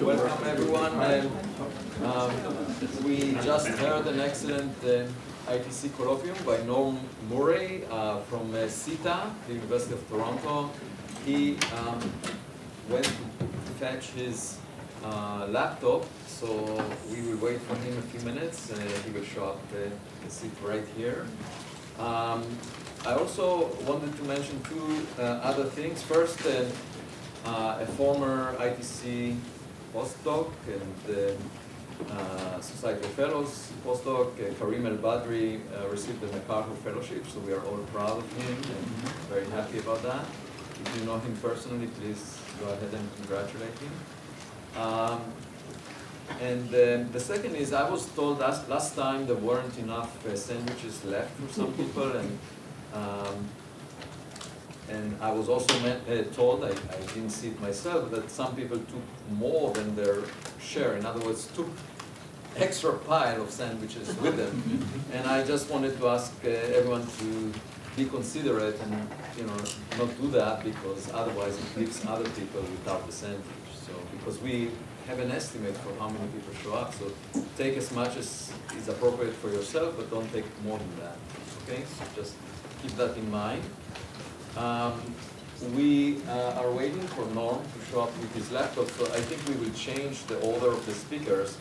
Welcome everyone. We just heard an excellent ITC colloquium by Norm Murray from CITA, the University of Toronto. He went to fetch his laptop, so we will wait for him a few minutes. He will show up the seat right here. I also wanted to mention two other things. First, a former ITC postdoc and Society of Fellows postdoc, Karim El-Badri, received the MacArthur Fellowship, so we are all proud of him and very happy about that. If you know him personally, please go ahead and congratulate him. And the second is, I was told last time there weren't enough sandwiches left for some people, and I was also told, I didn't see it myself, that some people took more than their share. In other words, took extra pile of sandwiches with them. And I just wanted to ask everyone to be considerate and not do that, because otherwise it leaves other people without the sandwich. So because we have an estimate for how many people show up, so take as much as is appropriate for yourself, but don't take more than that. Okay, so just keep that in mind. We are waiting for Norm to show up with his laptop, so I think we will change the order of the speakers.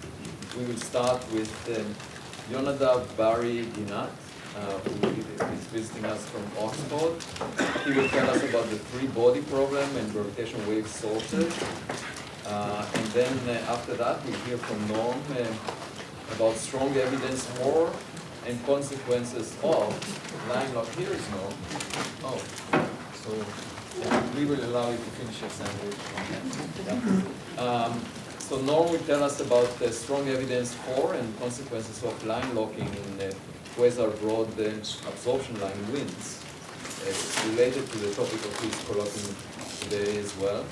We will start with Yonadav Barry Ginat, who is visiting us from Oxford. He will tell us about the three-body problem and gravitational wave sources. And then after that, we'll hear from Norm about strong evidence for and consequences of line lock. Here is Norm. Oh, so we will allow you to finish your sandwich. Yeah. So Norm will tell us about the strong evidence for and consequences of line locking in quasar broad absorption line winds. It's related to the topic of his colloquium today as well.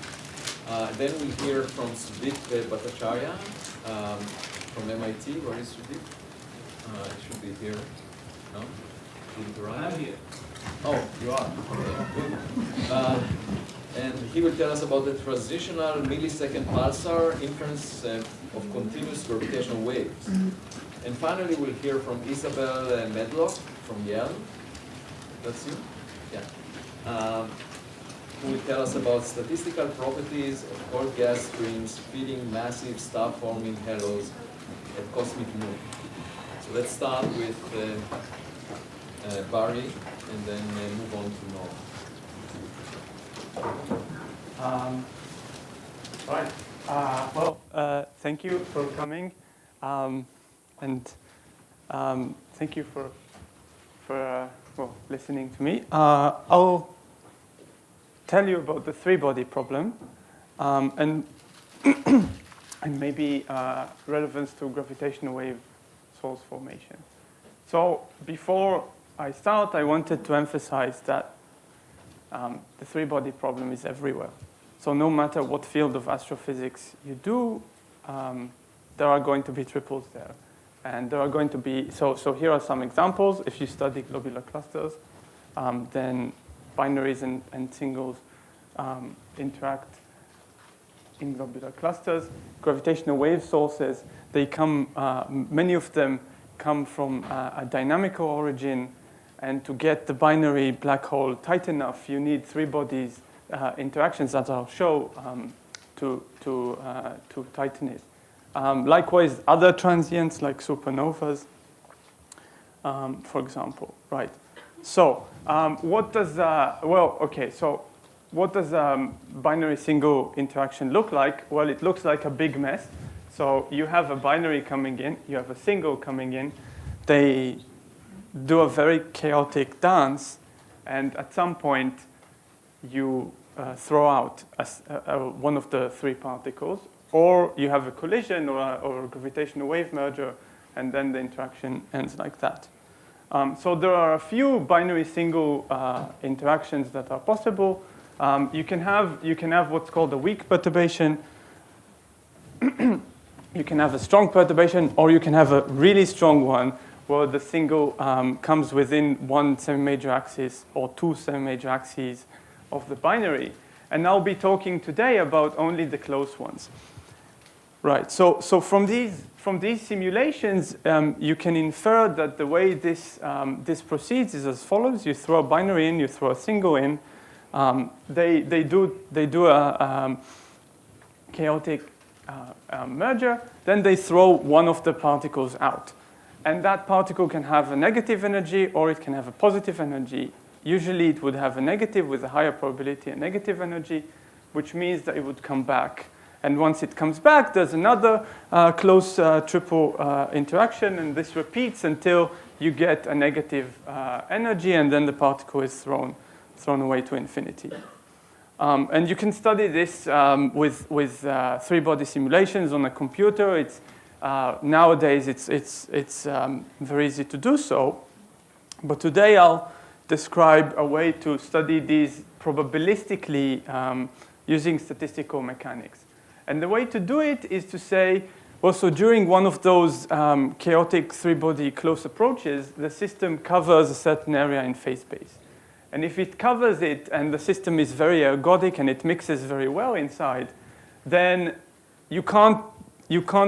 Then we'll hear from Sudip Bhattacharyya from MIT. Where is Sudip? It should be here. No? Did it arrive? I'm here. Oh, you are. Good. And he will tell us about the transitional millisecond pulsar inference of continuous gravitational waves. And finally, we'll hear from Isabel Medlock from Yale. That's you? Yeah. Who will tell us about statistical properties of cold gas streams feeding massive star-forming halos at cosmic noon. So let's start with Barry, and then move on to Norm. Right. Well, thank you for coming, and thank you for listening to me. I'll tell you about the three-body problem, and and maybe relevance to gravitational wave source formation. So before I start, I wanted to emphasize that the three-body problem is everywhere. So no matter what field of astrophysics you do, there are going to be triples there. And there are going to be, so here are some examples. If you study globular clusters, then binaries and singles interact in globular clusters. Gravitational wave sources, they come, many of them come from a dynamical origin, and to get the binary black hole tight enough, you need three bodies interactions that I'll show to tighten it. Likewise, other transients like supernovas, for example, right? So what does what does binary single interaction look like? Well, it looks like a big mess. So you have a binary coming in, you have a single coming in. They do a very chaotic dance, and at some point you throw out one of the three particles, or you have a collision or a gravitational wave merger, and then the interaction ends like that. So there are a few binary single interactions that are possible. You can have what's called a weak perturbation. You can have a strong perturbation, or you can have a really strong one where the single comes within one semi-major axis or two semi-major axes of the binary. And I'll be talking today about only the close ones. Right, so from these simulations, you can infer that the way this proceeds is as follows. You throw a binary in, you throw a single in. They do a chaotic merger, then they throw one of the particles out. And that particle can have a negative energy, or it can have a positive energy. Usually it would have a negative with a higher probability, a negative energy, which means that it would come back. And once it comes back, there's another close triple interaction, and this repeats until you get a negative energy, and then the particle is thrown away to infinity. And you can study this with three-body simulations on a computer. It's nowadays it's very easy to do so. But today I'll describe a way to study these probabilistically using statistical mechanics. And the way to do it is to say, well, so during one of those chaotic three-body close approaches, the system covers a certain area in phase space. And if it covers it and the system is very ergodic and it mixes very well inside, then you can't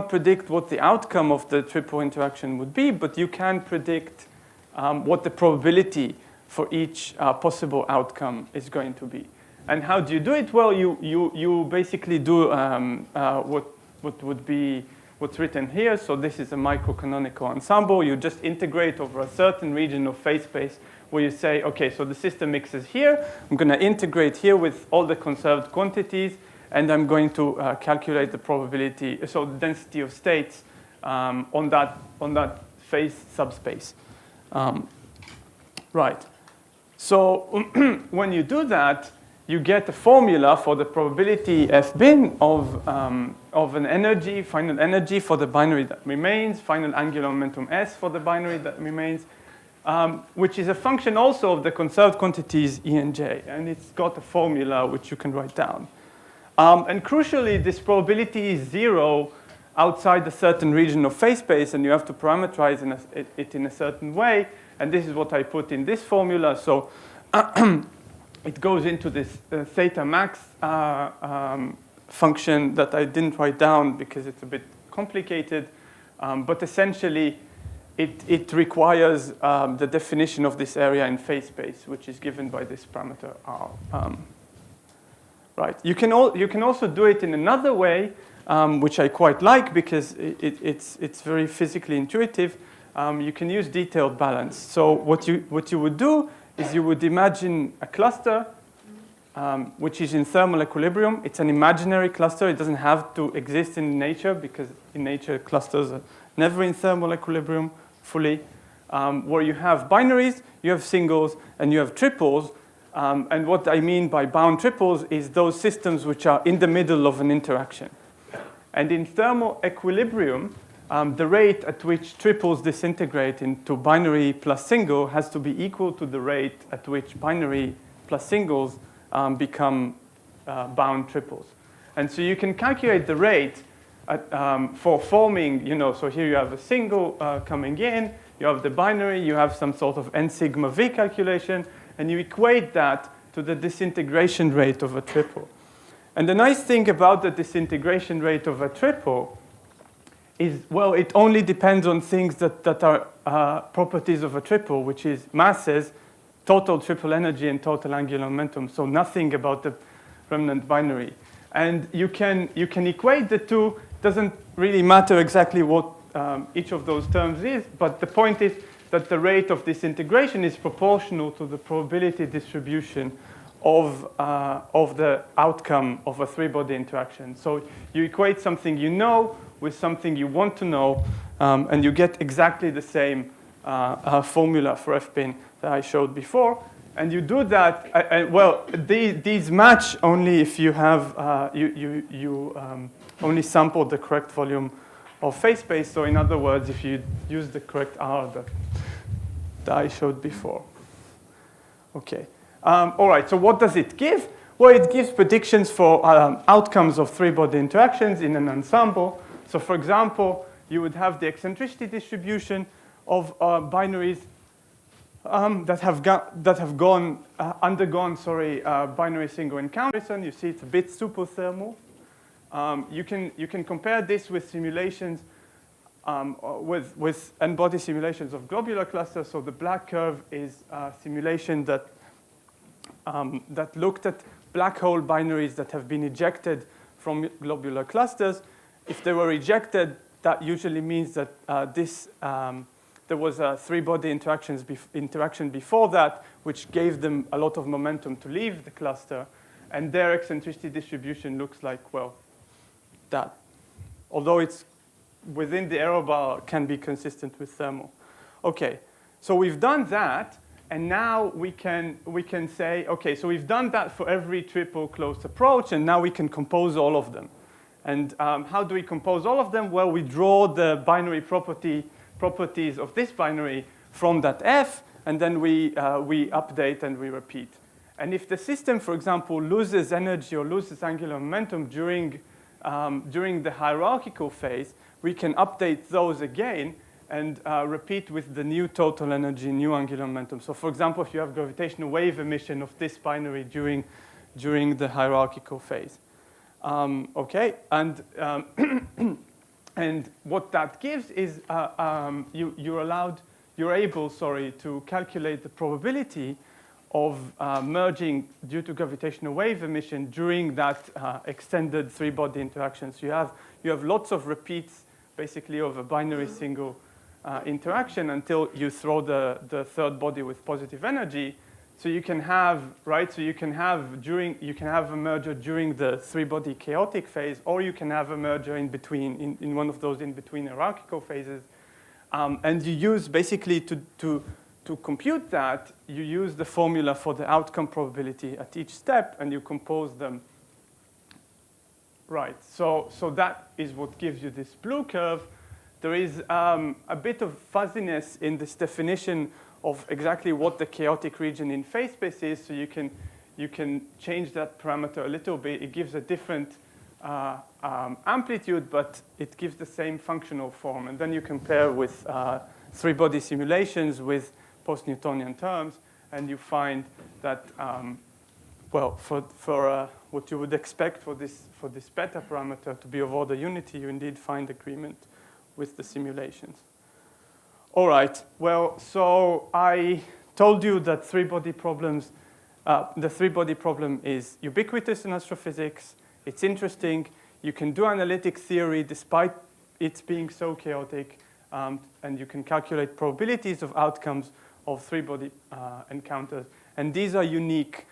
predict what the outcome of the triple interaction would be, but you can predict what the probability for each possible outcome is going to be. And how do you do it? Well, you basically do what would be what's written here. So this is a microcanonical ensemble. You just integrate over a certain region of phase space where you say, okay, so the system mixes here. I'm going to integrate here with all the conserved quantities, and I'm going to calculate the probability, so the density of states on that phase subspace. Right. So when you do that, you get a formula for the probability F bin of an energy, final energy for the binary that remains, final angular momentum S for the binary that remains, which is a function also of the conserved quantities E and J. And it's got a formula which you can write down. And crucially, this probability is zero outside a certain region of phase space, and you have to parameterize it in a certain way. And this is what I put in this formula. So it goes into this theta max function that I didn't write down because it's a bit complicated. But essentially, it requires the definition of this area in phase space, which is given by this parameter R. Right. You can also do it in another way, which I quite like because it's very physically intuitive. You can use detailed balance. So what you would do is you would imagine a cluster which is in thermal equilibrium. It's an imaginary cluster. It doesn't have to exist in nature because in nature clusters are never in thermal equilibrium fully. Where you have binaries, you have singles, and you have triples. And what I mean by bound triples is those systems which are in the middle of an interaction. And in thermal equilibrium, the rate at which triples disintegrate into binary plus single has to be equal to the rate at which binary plus singles become bound triples. And so you can calculate the rate for forming, so here you have a single coming in, you have the binary, you have some sort of n sigma v calculation, and you equate that to the disintegration rate of a triple. And the nice thing about the disintegration rate of a triple well, it only depends on things that are properties of a triple, which is masses, total triple energy, and total angular momentum. So nothing about the remnant binary. And you can equate the two. Doesn't really matter exactly what each of those terms is, but the point is that the rate of this integration is proportional to the probability distribution of the outcome of a three-body interaction. So you equate something you know with something you want to know, and you get exactly the same formula for FPIN that I showed before. And you do that, well, these match only if you have, you only sample the correct volume of phase space. So in other words, if you use the correct R that I showed before. Okay. All right, so what does it give? Well, it gives predictions for outcomes of three-body interactions in an ensemble. So for example, you would have the eccentricity distribution of binaries that have undergone binary single encounter. You see it's a bit superthermal. You can compare this with simulations, with n-body simulations of globular clusters. So the black curve is a simulation that looked at black hole binaries that have been ejected from globular clusters. If they were ejected, that usually means that there was a three-body interaction before that, which gave them a lot of momentum to leave the cluster. And their eccentricity distribution looks like, well, that. Although it's within the error bar, can be consistent with thermal. OK, so we've done that. And now we can say, OK, so we've done that for every triple closed approach. And now we can compose all of them. And how do we compose all of them? Well, we draw the binary properties of this binary from that F. And then we update and we repeat. And if the system, for example, loses energy or loses angular momentum during the hierarchical phase, we can update those again and repeat with the new total energy, new angular momentum. So for example, if you have gravitational wave emission of this binary during the hierarchical phase. OK, and and what that gives is you're able to calculate the probability of merging due to gravitational wave emission during that extended three-body interaction. So you have lots of repeats, basically, of a binary single interaction until you throw the third body with positive energy. So you can have, right? So you can have a merger during the three-body chaotic phase, or you can have a merger in between, in one of those in-between hierarchical phases. And you use basically to compute that, you use the formula for the outcome probability at each step, and you compose them. Right. So that is what gives you this blue curve. There is a bit of fuzziness in this definition of exactly what the chaotic region in phase space is. So you can change that parameter a little bit. It gives a different amplitude, but it gives the same functional form. And then you compare with three-body simulations with post-Newtonian terms, and you find that, well, for what you would expect for this beta parameter to be of order unity, you indeed find agreement with the simulations. All right. Well, so I told you that three-body problems, the three-body problem is ubiquitous in astrophysics. It's interesting. You can do analytic theory despite it being so chaotic, and you can calculate probabilities of outcomes of three-body encounters. And these are unique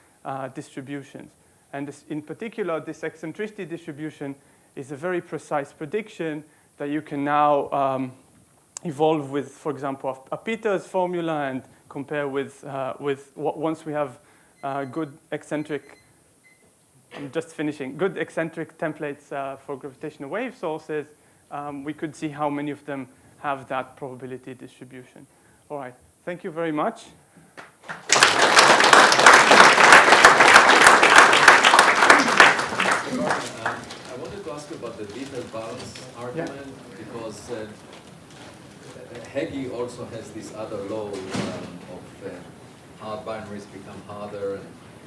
distributions. And this, in particular, this eccentricity distribution is a very precise prediction that you can now evolve with, for example, a Peters formula and compare with once we have good eccentric, I'm just finishing, good eccentric templates for gravitational wave sources, we could see how many of them have that probability distribution. All right. Thank you very much. I wanted to ask you about the detailed balance argument, because Heggie also has this other law of hard binaries become harder,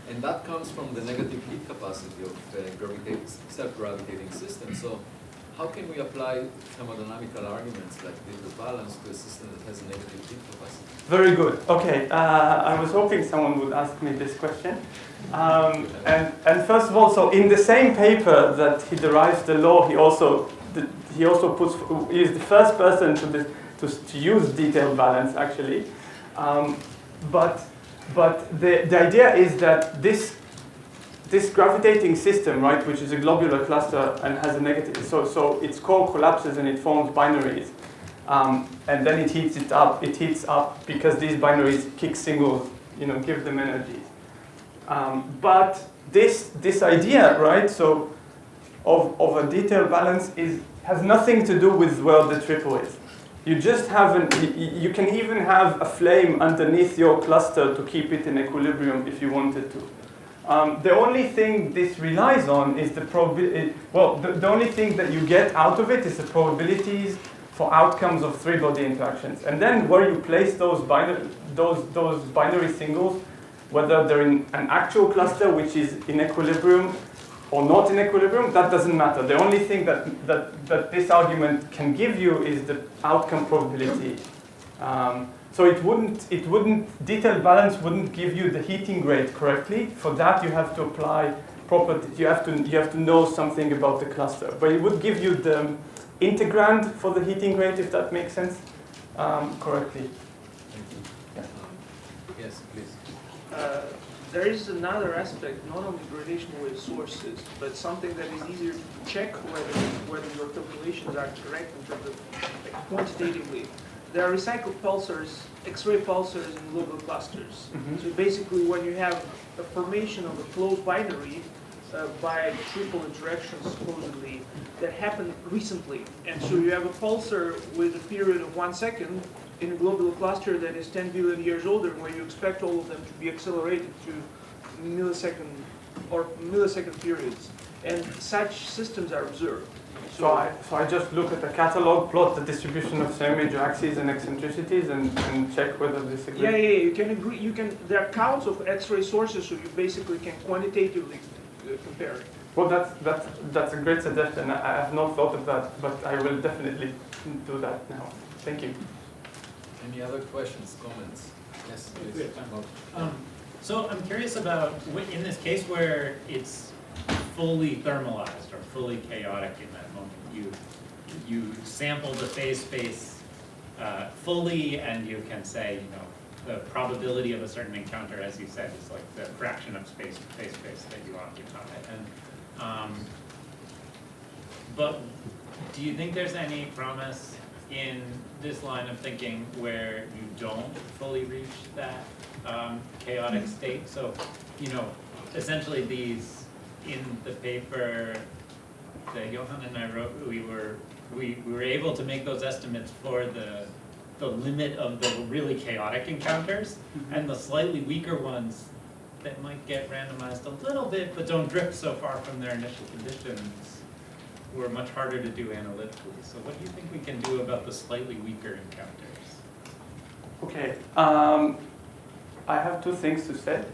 and that comes from the negative heat capacity of self-gravitating systems. So how can we apply thermodynamical arguments like digital balance to a system that has a negative heat capacity? Very good. Okay, I was hoping someone would ask me this question. And first of all, so in the same paper that he derives the law, he also puts, he is the first person to use detailed balance actually. But the idea is that this gravitating system, right, which is a globular cluster and has a negative, so its core collapses and it forms binaries. And then it heats up because these binaries kick singles, give them energies. But this idea, right, so of a detailed balance has nothing to do with where the triple is. You just you can even have a flame underneath your cluster to keep it in equilibrium if you wanted to. The only thing this relies on is the probability. Well, the only thing that you get out of it is the probabilities for outcomes of three-body interactions, and then where you place those binary singles, whether they're in an actual cluster which is in equilibrium or not in equilibrium, that doesn't matter. The only thing that this argument can give you is the outcome probability. So detailed balance wouldn't give you the heating rate correctly. For that, you have to apply properties. You have to know something about the cluster. But it would give you the integrand for the heating rate, if that makes sense, correctly. Thank you. Yeah. Yes, please. There is another aspect, not only gravitational wave sources, but something that is easier to check whether your calculations are correct in terms of quantitatively. There are recycled pulsars, X-ray pulsars in global clusters. Mm-hmm. So basically, when you have a formation of a closed binary by triple interactions, supposedly, that happened recently, and so you have a pulsar with a period of 1 second in a global cluster that is 10 billion years older, where you expect all of them to be accelerated to millisecond periods, and such systems are observed. So I just look at the catalog, plot the distribution of semi-major axes and eccentricities, and check whether this agrees. Yeah, you can agree. There are counts of X-ray sources, so you basically can quantitatively compare it. Well, that's a great suggestion. I have not thought of that, but I will definitely do that now. Thank you. Any other questions, comments? Yes, please. So I'm curious about, in this case where it's fully thermalized or fully chaotic in that moment, you sample the phase space fully, and you can say, the probability of a certain encounter, as you said, is like the fraction of phase space that you occupy. And but do you think there's any promise in this line of thinking where you don't fully reach that chaotic state? So, essentially these, in the paper that Johan and I wrote, we were able to make those estimates for the limit of the really chaotic encounters, and the slightly weaker ones that might get randomized a little bit but don't drift so far from their initial conditions were much harder to do analytically. So what do you think we can do about the slightly weaker encounters? Okay, I have two things to say.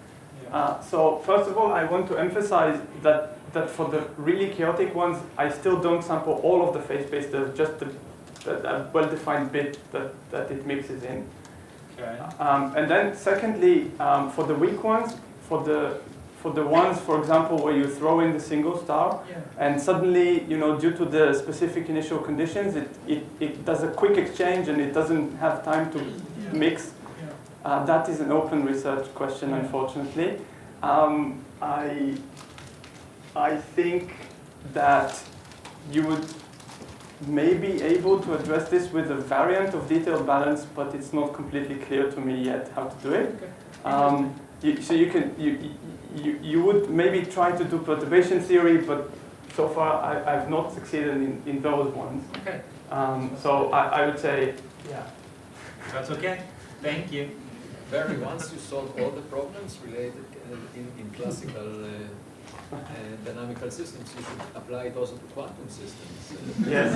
Yeah. So first of all, I want to emphasize that for the really chaotic ones, I still don't sample all of the phase space. There's just a well-defined bit that it mixes in. Okay. And then secondly, for the weak ones, for the ones, for example, where you throw in the single star, and suddenly, due to the specific initial conditions, it does a quick exchange and it doesn't have time to mix. That is an open research question, unfortunately. I think that you would may be able to address this with a variant of detailed balance, but it's not completely clear to me yet how to do it. Okay. You would maybe try to do perturbation theory, but so far I've not succeeded in those ones. Okay. So I would say, yeah. That's okay. Thank you. Barry, once you solve all the problems related in classical dynamical systems, you should apply it also to quantum systems. Yes.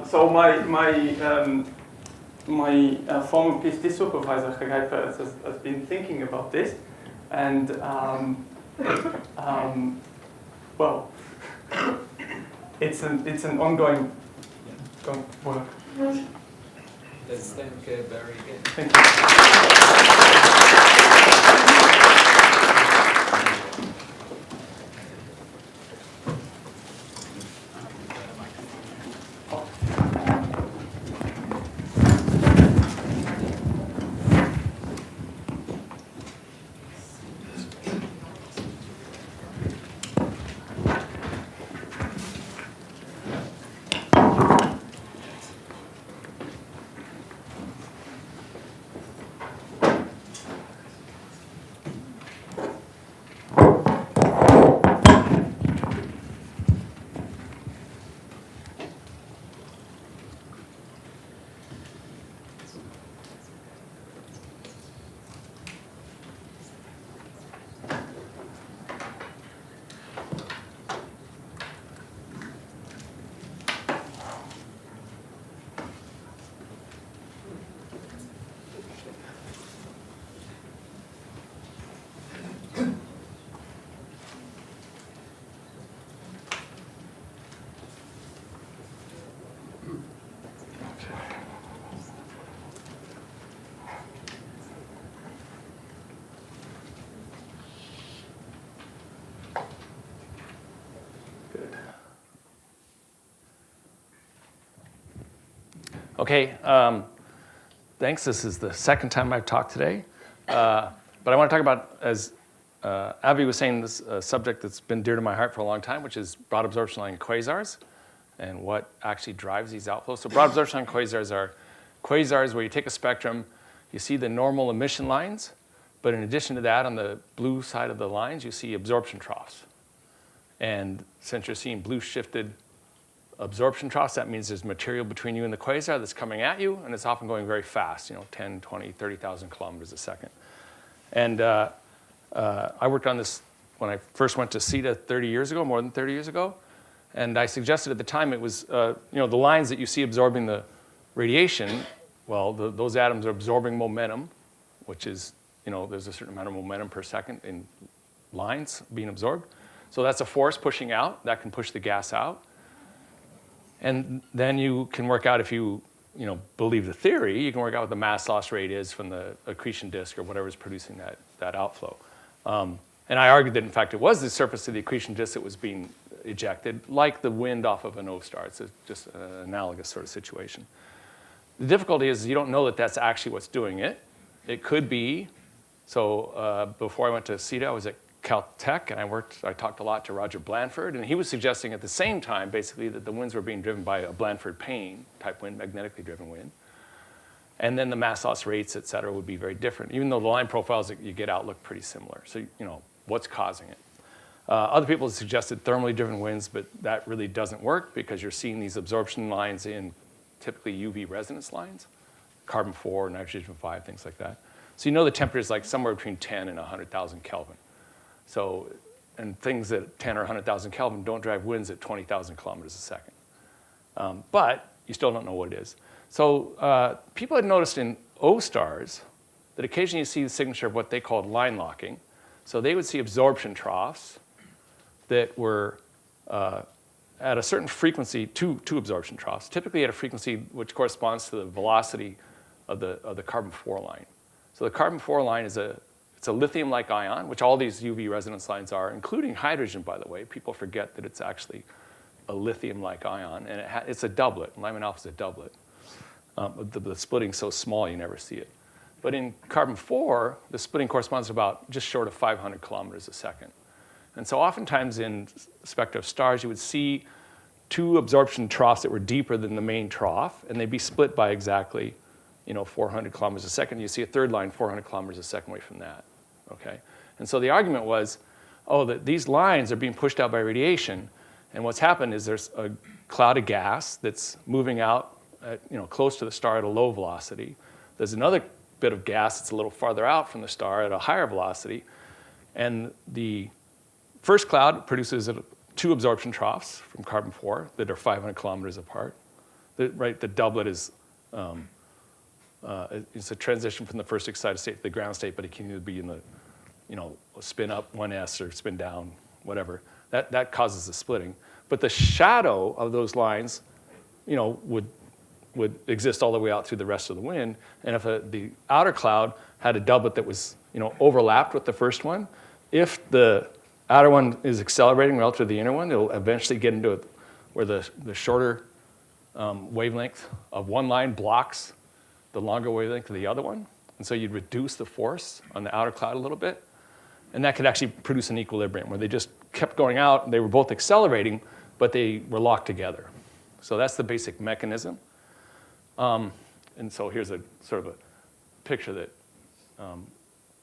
So my former PhD supervisor, Chagai Perez, has been thinking about this, and it's an ongoing work. Let's thank Barry again. Thank you. Okay, thanks. This is the second time I've talked today. But I want to talk about, as Avi was saying, this subject that's been dear to my heart for a long time, which is broad absorption line quasars and what actually drives these outflows. So broad absorption line quasars are quasars where you take a spectrum, you see the normal emission lines, but in addition to that, on the blue side of the lines, you see absorption troughs. And since you're seeing blue shifted absorption troughs, that means there's material between you and the quasar that's coming at you, and it's often going very fast, 10, 20, 30,000 kilometers a second. And I worked on this when I first went to CITA 30 years ago, more than 30 years ago. And I suggested at the time it was, the lines that you see absorbing the radiation, well, those atoms are absorbing momentum, which is, there's a certain amount of momentum per second in lines being absorbed. So that's a force pushing out. That can push the gas out. And then you can work out, if you believe the theory, you can work out what the mass loss rate is from the accretion disk or whatever is producing that outflow. And I argued that, in fact, it was the surface of the accretion disk that was being ejected, like the wind off of an O star. It's just an analogous sort of situation. The difficulty is you don't know that that's actually what's doing it. It could be. So before I went to CITA, I was at Caltech, and I talked a lot to Roger Blanford, and he was suggesting at the same time, basically, that the winds were being driven by a Blanford-Payne type wind, magnetically driven wind. And then the mass loss rates, et cetera, would be very different, even though the line profiles that you get out look pretty similar. So, what's causing it? Other people have suggested thermally driven winds, but that really doesn't work because you're seeing these absorption lines in typically UV resonance lines, carbon-4, nitrogen-5, things like that. So the temperature is like somewhere between 10 and 100,000 Kelvin. So, and things at 10 or 100,000 Kelvin don't drive winds at 20,000 kilometers a second. But you still don't know what it is. So people had noticed in O stars that occasionally you see the signature of what they called line locking. So they would see absorption troughs that were at a certain frequency, two absorption troughs, typically at a frequency which corresponds to the velocity of the carbon-4 line. So the carbon-4 line is it's a lithium-like ion, which all these UV resonance lines are, including hydrogen, by the way. People forget that it's actually a lithium-like ion, and it's a doublet. Lyman alpha is a doublet. The splitting's so small you never see it. But in carbon-4, the splitting corresponds to about just short of 500 kilometers a second. And so oftentimes in spectra of stars, you would see two absorption troughs that were deeper than the main trough, and they'd be split by exactly 400 kilometers a second. You see a third line 400 kilometers a second away from that, okay? And so the argument was, that these lines are being pushed out by radiation, and what's happened is there's a cloud of gas that's moving out at, close to the star at a low velocity. There's another bit of gas that's a little farther out from the star at a higher velocity, and the first cloud produces two absorption troughs from carbon-4 that are 500 kilometers apart. The doublet is it's a transition from the first excited state to the ground state, but it can either be in the, spin up 1s or spin down, whatever. That causes the splitting. But the shadow of those lines, would exist all the way out through the rest of the wind. And if the outer cloud had a doublet that was, overlapped with the first one, if the outer one is accelerating relative to the inner one, it'll eventually get into where the shorter wavelength of one line blocks the longer wavelength of the other one. And so you'd reduce the force on the outer cloud a little bit. And that could actually produce an equilibrium where they just kept going out and they were both accelerating, but they were locked together. So that's the basic mechanism. And so here's a sort of a picture that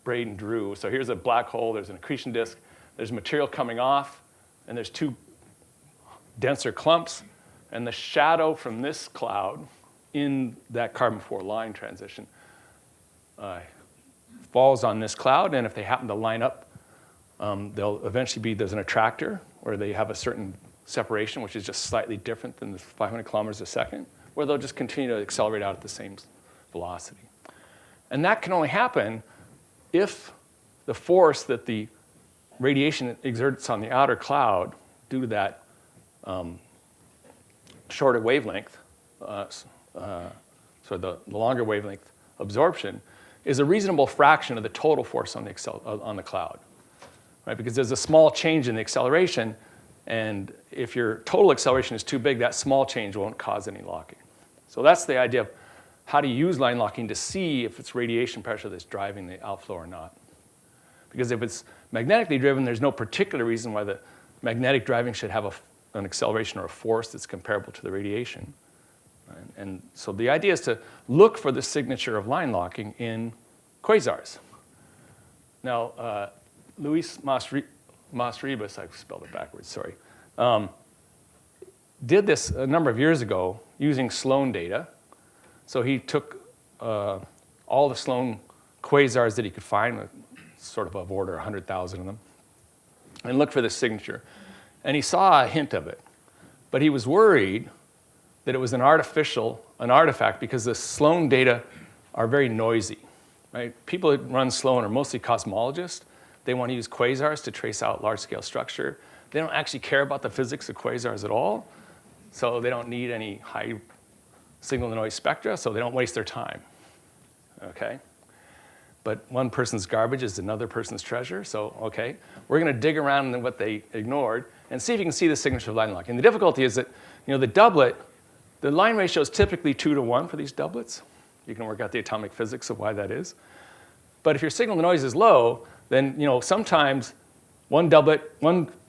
Braden drew. So here's a black hole, there's an accretion disk, there's material coming off, and there's two denser clumps, and the shadow from this cloud in that carbon-4 line transition falls on this cloud, and if they happen to line up, they'll eventually be, there's an attractor, where they have a certain separation, which is just slightly different than the 500 kilometers a second, where they'll just continue to accelerate out at the same velocity. And that can only happen if the force that the radiation exerts on the outer cloud due to that shorter wavelength, so the longer wavelength absorption, is a reasonable fraction of the total force on the cloud, right? Because there's a small change in the acceleration, and if your total acceleration is too big, that small change won't cause any locking. So that's the idea of how to use line locking to see if it's radiation pressure that's driving the outflow or not. Because if it's magnetically driven, there's no particular reason why the magnetic driving should have an acceleration or a force that's comparable to the radiation. And so the idea is to look for the signature of line locking in quasars. Now, Luis Masribas, I spelled it backwards, sorry, did this a number of years ago using Sloan data. So he took all the Sloan quasars that he could find, sort of order 100,000 of them, and looked for this signature. And he saw a hint of it. But he was worried that it was an artifact, because the Sloan data are very noisy, right? People that run Sloan are mostly cosmologists. They want to use quasars to trace out large-scale structure. They don't actually care about the physics of quasars at all, so they don't need any high signal-to-noise spectra, so they don't waste their time, okay? But one person's garbage is another person's treasure, so, okay, we're going to dig around in what they ignored and see if you can see the signature of line locking. And the difficulty is that, the doublet, the line ratio is typically 2-to-1 for these doublets. You can work out the atomic physics of why that is. But if your signal-to-noise is low, then sometimes one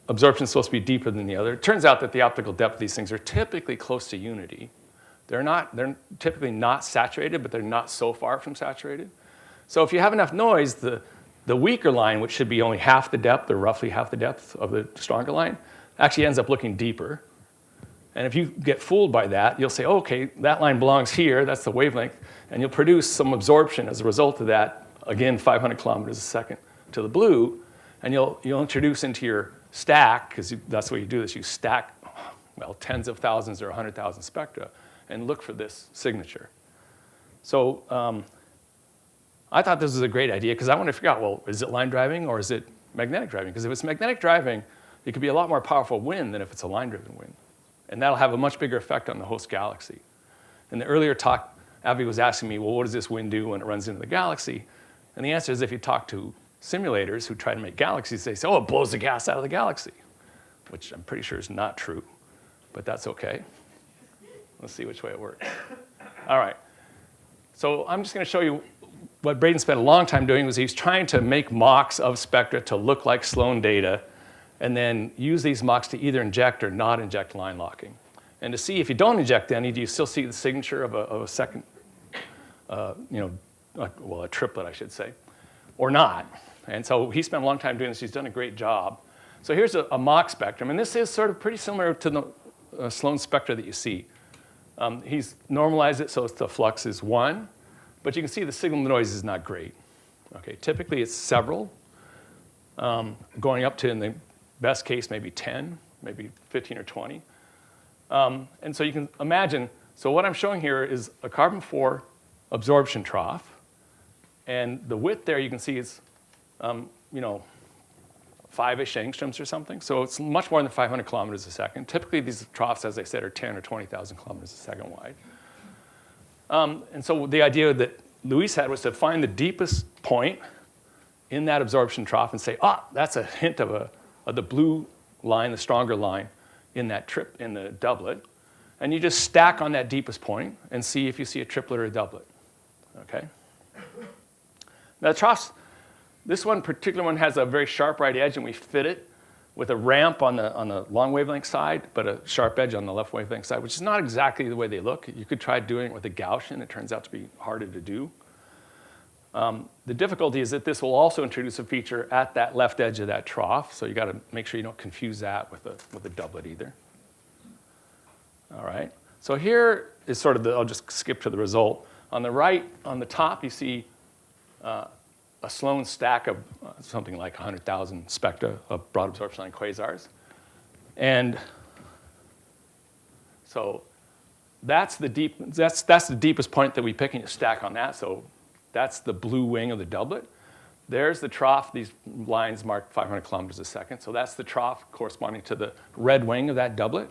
absorption is supposed to be deeper than the other. It turns out that the optical depth of these things are typically close to unity. They're typically not saturated, but they're not so far from saturated. So if you have enough noise, the weaker line, which should be only half the depth or roughly half the depth of the stronger line, actually ends up looking deeper. And if you get fooled by that, you'll say, oh, okay, that line belongs here, that's the wavelength, and you'll produce some absorption as a result of that, again, 500 kilometers a second to the blue, and you'll introduce into your stack, because that's the way you do this, you stack, tens of thousands or 100,000 spectra, and look for this signature. So I thought this was a great idea, because I wanted to figure out, is it line driving or is it magnetic driving? Because if it's magnetic driving, it could be a lot more powerful wind than if it's a line-driven wind. And that'll have a much bigger effect on the host galaxy. In the earlier talk, Avi was asking me, what does this wind do when it runs into the galaxy? And the answer is, if you talk to simulators who try to make galaxies, they say, it blows the gas out of the galaxy, which I'm pretty sure is not true, but that's okay. Let's see which way it works. All right. So I'm just going to show you what Braden spent a long time doing. Was he's trying to make mocks of spectra to look like Sloan data, and then use these mocks to either inject or not inject line locking. And to see if you don't inject any, do you still see the signature of a second, a triplet, I should say, or not? And so he spent a long time doing this. He's done a great job. So here's a mock spectrum, and this is sort of pretty similar to the Sloan spectra that you see. He's normalized it so the flux is 1, but you can see the signal to noise is not great. Okay, typically it's several, going up to, in the best case, maybe 10, maybe 15 or 20. And so you can imagine, so what I'm showing here is a carbon-4 absorption trough. And the width there you can see is, 5-ish angstroms or something. So it's much more than 500 kilometers a second. Typically, these troughs, as I said, are 10 or 20,000 kilometers a second wide. And so the idea that Luis had was to find the deepest point in that absorption trough and say, that's a hint of the blue line, the stronger line in that in the doublet. And you just stack on that deepest point and see if you see a triplet or a doublet. Okay? Now, the troughs, this particular one has a very sharp right edge, and we fit it with a ramp on the long wavelength side, but a sharp edge on the left wavelength side, which is not exactly the way they look. You could try doing it with a Gaussian. It turns out to be harder to do. The difficulty is that this will also introduce a feature at that left edge of that trough, so you got to make sure you don't confuse that with a doublet either. All right. So here is sort of I'll just skip to the result. On the right, on the top, you see a Sloan stack of something like 100,000 spectra of broad absorption line quasars. And so that's the deepest point that we pick, and you stack on that. So that's the blue wing of the doublet. There's the trough. These lines mark 500 kilometers a second. So that's the trough corresponding to the red wing of that doublet.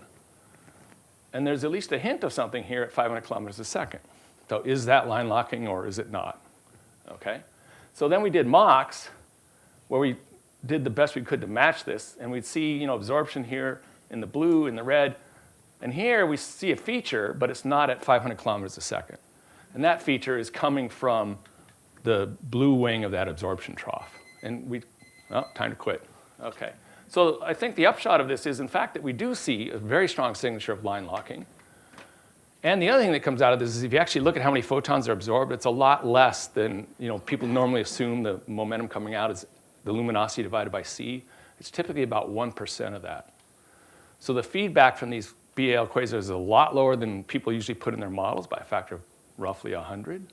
And there's at least a hint of something here at 500 kilometers a second. So is that line locking or is it not? Okay. So then we did mocks, where we did the best we could to match this, and we'd see absorption here in the blue and the red. And here we see a feature, but it's not at 500 kilometers a second. And that feature is coming from the blue wing of that absorption trough. And time to quit. Okay. So I think the upshot of this is, in fact, that we do see a very strong signature of line locking. And the other thing that comes out of this is if you actually look at how many photons are absorbed, it's a lot less than people normally assume the momentum coming out is the luminosity divided by c. It's typically about 1% of that. So the feedback from these BAL quasars is a lot lower than people usually put in their models by a factor of roughly 100.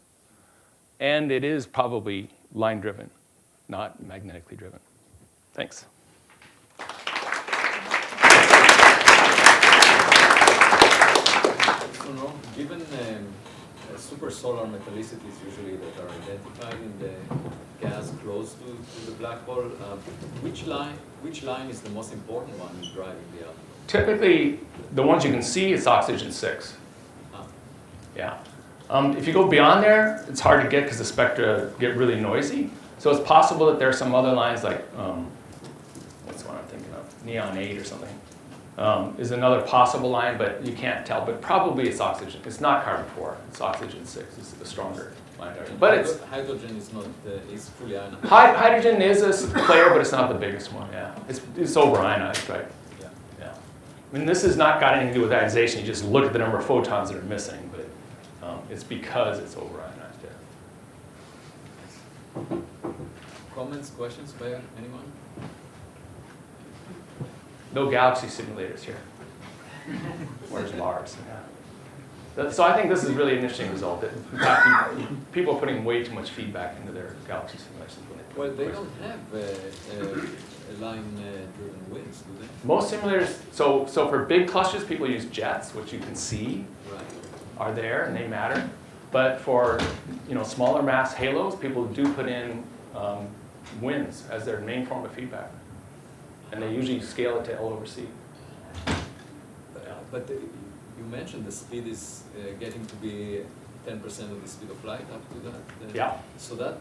And it is probably line-driven, not magnetically driven. Thanks. Given supersolar metallicities usually that are identified in the gas close to the black hole, which line is the most important one in driving the output? Typically, the ones you can see is oxygen 6. Yeah. If you go beyond there, it's hard to get because the spectra get really noisy. So it's possible that there are some other lines like, what's the one I'm thinking of? Neon 8 or something. Is another possible line, but you can't tell. But probably it's oxygen. It's not carbon 4. It's oxygen 6. It's the stronger line. But it's hydrogen is not is fully ionized. Hydrogen is a player, but it's not the biggest one. Yeah, it's over ionized, right? Yeah. Yeah. I mean, this has not got anything to do with ionization. You just look at the number of photons that are missing, but it's because it's over ionized. Yeah. Comments, questions by anyone? No galaxy simulators here. Where's Mars? Yeah. So I think this is really an interesting result. That in fact, people are putting way too much feedback into their galaxy simulations. Well, they don't have line-driven winds, do they? Most simulators, so for big clusters, people use jets, which you can see are there and they matter. But for smaller mass halos, people do put in winds as their main form of feedback. And they usually scale it to L over C. But you mentioned the speed is getting to be 10% of the speed of light up to that. Yeah. So that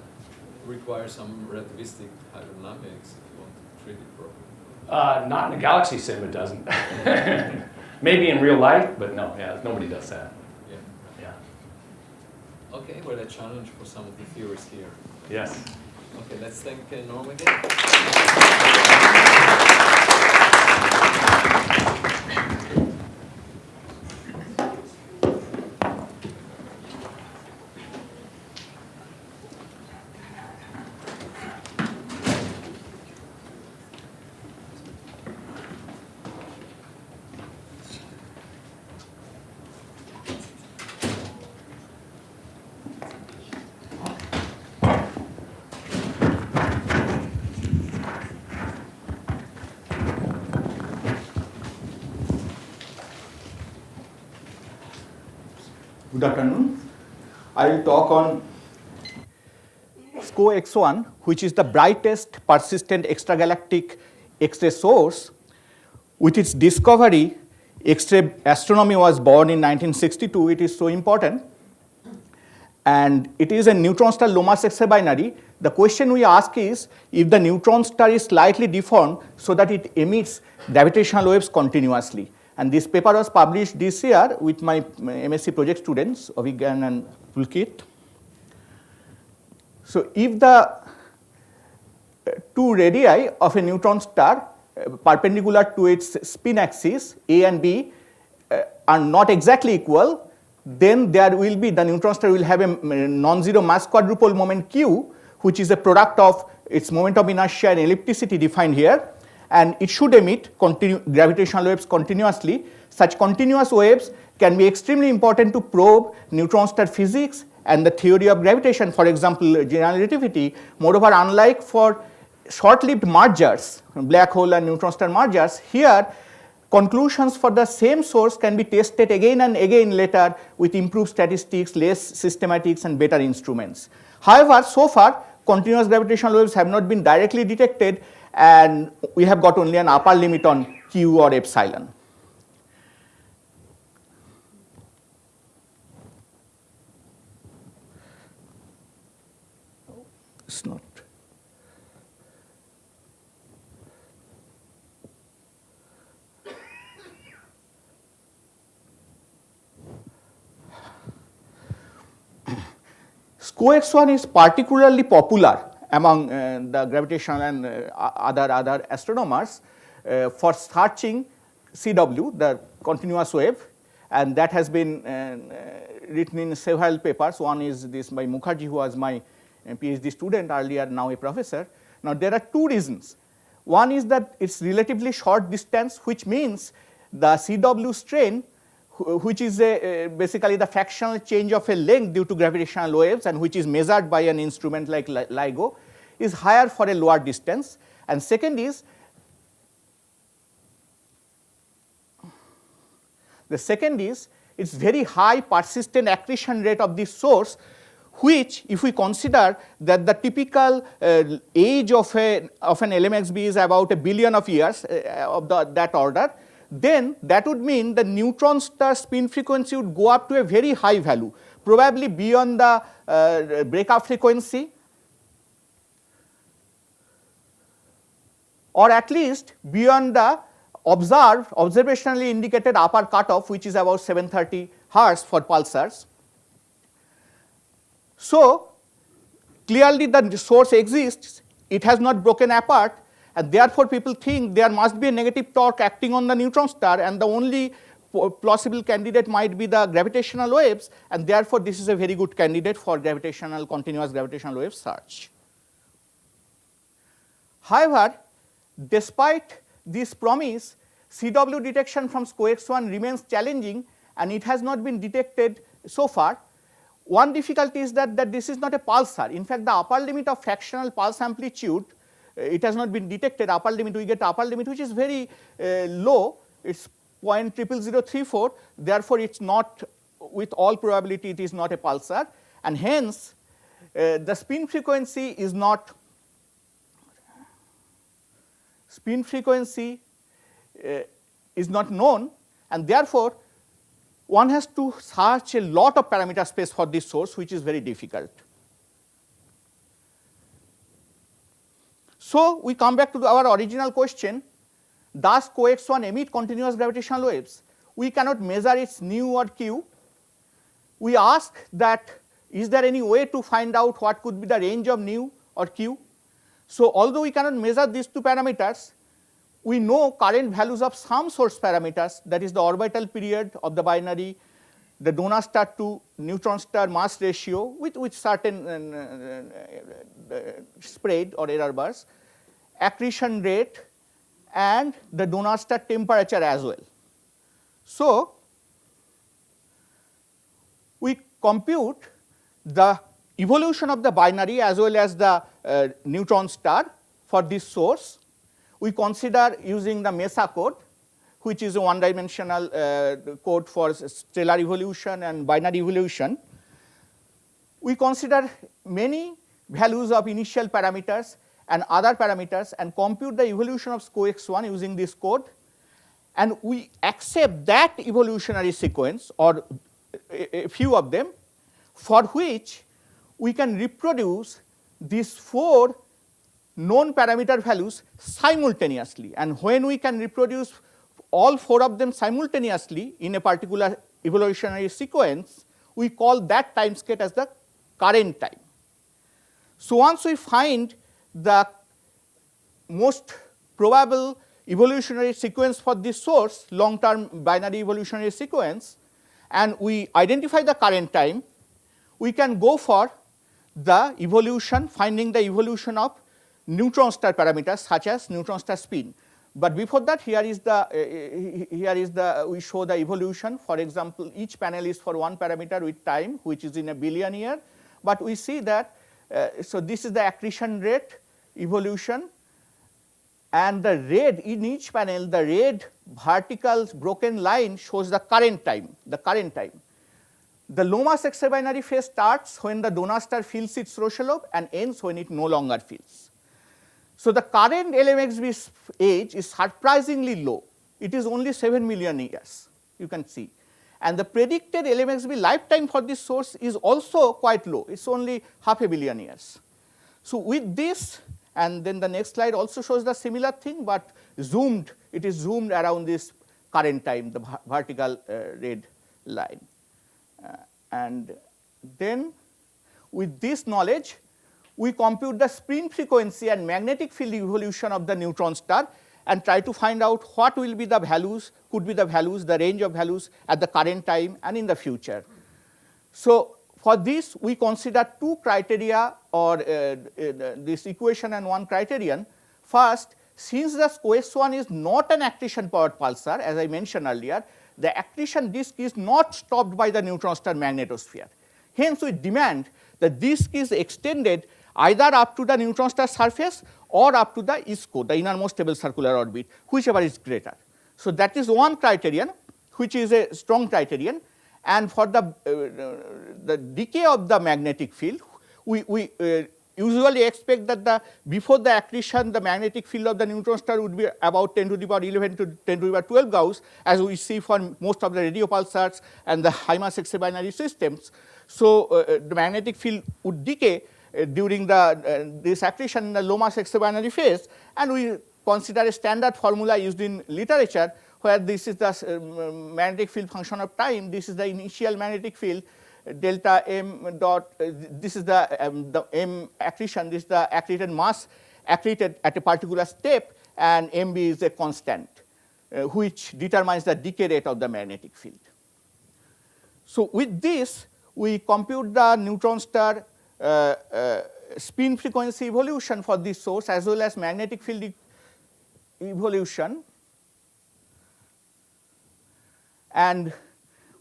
requires some relativistic hydrodynamics if you want to treat it properly. Not in a galaxy sim, it doesn't. Maybe in real life, but no, nobody does that. Yeah. Okay, well, a challenge for some of the theorists here. Yes. Okay, let's thank Norm again. Good afternoon. I will talk on SCO X1, which is the brightest persistent extragalactic X-ray source. With its discovery, X-ray astronomy was born in 1962. It is so important. And it is a neutron star low mass X-ray binary. The question we ask is if the neutron star is slightly deformed so that it emits gravitational waves continuously. And this paper was published this year with my MSc project students, Avigyan and Pulkit. So if the two radii of a neutron star perpendicular to its spin axis, A and B, are not exactly equal, then there will be, the neutron star will have a non-zero mass quadrupole moment Q, which is a product of its moment of inertia and ellipticity defined here, and it should emit gravitational waves continuously. Such continuous waves can be extremely important to probe neutron star physics and the theory of gravitation, for example, general relativity. Moreover, unlike for short-lived mergers, black hole and neutron star mergers, here conclusions for the same source can be tested again and again later with improved statistics, less systematics, and better instruments. However, so far, continuous gravitational waves have not been directly detected, and we have got only an upper limit on Q or epsilon. It's not. SCO-X1 is particularly popular among the gravitational and other astronomers for searching CW, the continuous wave, and that has been written in several papers. One is this by Mukherjee, who was my PhD student earlier, now a professor. Now there are two reasons. One is that it's relatively short distance, which means the CW strain, which is basically the fractional change of a length due to gravitational waves and which is measured by an instrument like LIGO, is higher for a lower distance. And second is, it's very high persistent accretion rate of this source, which, if we consider that the typical age of an LMXB is about 1 billion of years of that order, then that would mean the neutron star spin frequency would go up to a very high value, probably beyond the breakup frequency, or at least beyond the observationally indicated upper cutoff, which is about 730 Hz for pulsars. So clearly the source exists, it has not broken apart, and therefore people think there must be a negative torque acting on the neutron star, and the only plausible candidate might be the gravitational waves, and therefore this is a very good candidate for continuous gravitational wave search. However, despite this promise, CW detection from SCO-X1 remains challenging, and it has not been detected so far. One difficulty is that this is not a pulsar. In fact, the upper limit of fractional pulse amplitude, it has not been detected. Upper limit, we get upper limit which is very low, it's 0.00034, therefore it's not, with all probability it is not a pulsar, and hence the spin frequency is not known, and therefore one has to search a lot of parameter space for this source, which is very difficult. So we come back to our original question, does SCO-X1 emit continuous gravitational waves? We cannot measure its nu or q. We ask that, is there any way to find out what could be the range of nu or q? So although we cannot measure these two parameters, we know current values of some source parameters, that is the orbital period of the binary, the donor star to neutron star mass ratio with certain spread or error bars, accretion rate, and the donor star temperature as well. So we compute the evolution of the binary as well as the neutron star for this source. We consider using the MESA code, which is a one-dimensional code for stellar evolution and binary evolution. We consider many values of initial parameters, and other parameters and compute the evolution of SCO-X1 using this code, and we accept that evolutionary sequence or a few of them for which we can reproduce these 4 known parameter values simultaneously. And when we can reproduce all 4 of them simultaneously in a particular evolutionary sequence, we call that time scale as the current time. So once we find the most probable evolutionary sequence for this source, long-term binary evolutionary sequence, and we identify the current time, we can go for the evolution, finding the evolution of neutron star parameters such as neutron star spin. But before that, here is the we show the evolution. For example, each panel is for 1 parameter with time, which is in a billion year. But we see that, so this is the accretion rate evolution, and the red in each panel, the red vertical broken line shows the current time, The low mass extra-binary phase starts when the donor star fills its Roche lobe and ends when it no longer fills. So the current LMXB age is surprisingly low. It is only 7 million years, you can see. And the predicted LMXB lifetime for this source is also quite low. It's only half a billion years. So with this, and then the next slide also shows the similar thing, but zoomed, it is zoomed around this current time, the vertical red line. And then with this knowledge, we compute the spin frequency and magnetic field evolution of the neutron star and try to find out what will be the values, could be the values, the range of values at the current time and in the future. So for this, we consider 2 criteria, or this equation and 1 criterion. First, since the SCO-X1 is not an accretion powered pulsar, as I mentioned earlier, the accretion disk is not stopped by the neutron star magnetosphere. Hence, we demand that disk is extended either up to the neutron star surface or up to the ISCO, the innermost stable circular orbit, whichever is greater. So that is 1 criterion, which is a strong criterion. And for the decay of the magnetic field, we usually expect that before the accretion, the magnetic field of the neutron star would be about 10 to the power 11 to 10 to the power 12 Gauss, as we see for most of the radio pulsars and the high mass extra-binary systems. So the magnetic field would decay during this accretion in the low mass extra-binary phase, and we consider a standard formula used in literature, where this is the magnetic field function of time, this is the initial magnetic field, delta m dot, this is the m accretion, this is the accreted mass accreted at a particular step, and mb is a constant, which determines the decay rate of the magnetic field. So with this, we compute the neutron star spin frequency evolution for this source, as well as magnetic field evolution. And